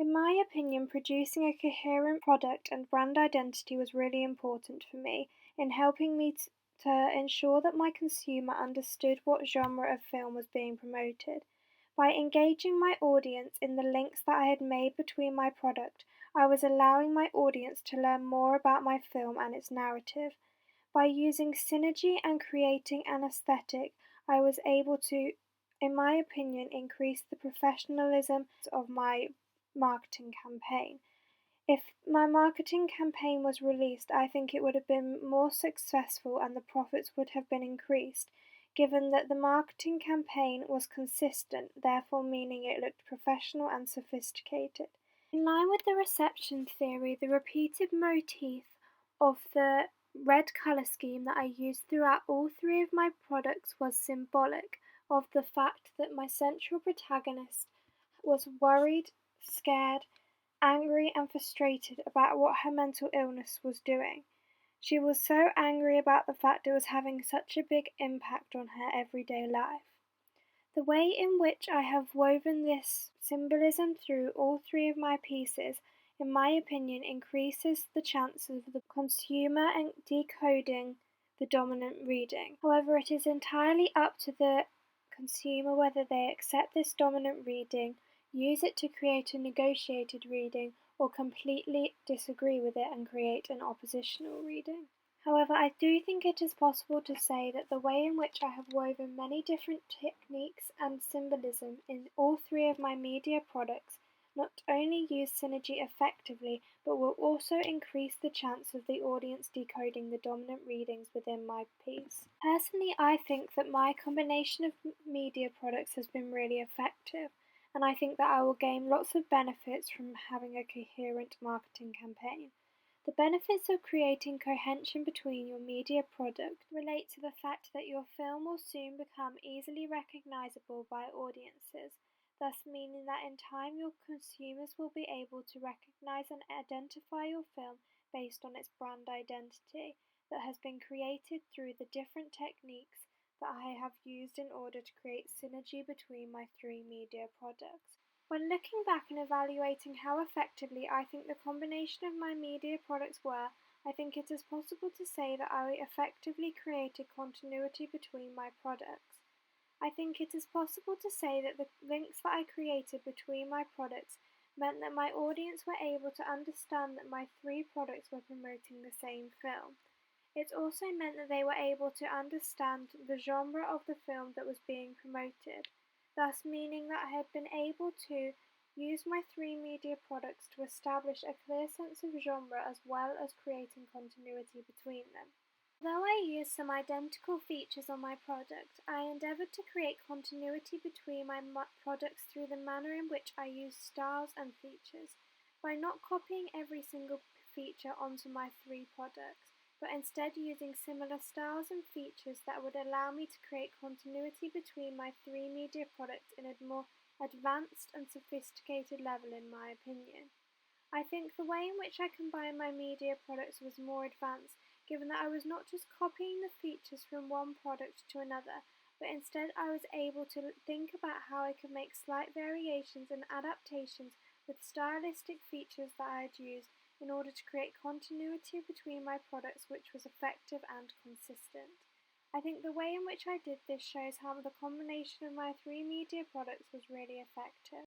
In my opinion, producing a coherent product and brand identity was really important for me in helping me to ensure that my consumer understood what genre of film was being promoted. By engaging my audience in the links that I had made between my product, I was allowing my audience to learn more about my film and its narrative. By using synergy and creating an aesthetic, I was able to, in my opinion, increase the professionalism of my marketing campaign. If my marketing campaign was released, I think it would have been more successful and the profits would have been increased, given that the marketing campaign was consistent, therefore meaning it looked professional and sophisticated. In line with the reception theory, the repeated motif of the red colour scheme that I used throughout all three of my products was symbolic of the fact that my central protagonist was worried, scared, angry, and frustrated about what her mental illness was doing. She was so angry about the fact it was having such a big impact on her everyday life. The way in which I have woven this symbolism through all three of my pieces, in my opinion, increases the chance of the consumer decoding the dominant reading. However, it is entirely up to the consumer whether they accept this dominant reading, use it to create a negotiated reading, or completely disagree with it and create an oppositional reading. However, I do think it is possible to say that the way in which I have woven many different techniques and symbolism in all three of my media products not only use synergy effectively, but will also increase the chance of the audience decoding the dominant readings within my piece. Personally, I think that my combination of media products has been really effective, and I think that I will gain lots of benefits from having a coherent marketing campaign. The benefits of creating cohesion between your media product relate to the fact that your film will soon become easily recognizable by audiences, thus meaning that in time your consumers will be able to recognize and identify your film based on its brand identity that has been created through the different techniques that I have used in order to create synergy between my three media products. When looking back and evaluating how effectively I think the combination of my media products were, I think it is possible to say that I effectively created continuity between my products. I think it is possible to say that the links that I created between my products meant that my audience were able to understand that my three products were promoting the same film. It also meant that they were able to understand the genre of the film that was being promoted, thus meaning that I had been able to use my three media products to establish a clear sense of genre as well as creating continuity between them. Though I used some identical features on my product, I endeavoured to create continuity between my products through the manner in which I used styles and features, by not copying every single feature onto my three products, but instead using similar styles and features that would allow me to create continuity between my three media products in a more advanced and sophisticated level, in my opinion. I think the way in which I combined my media products was more advanced, given that I was not just copying the features from one product to another, but instead I was able to think about how I could make slight variations and adaptations with stylistic features that I had used in order to create continuity between my products which was effective and consistent. I think the way in which I did this shows how the combination of my three media products was really effective.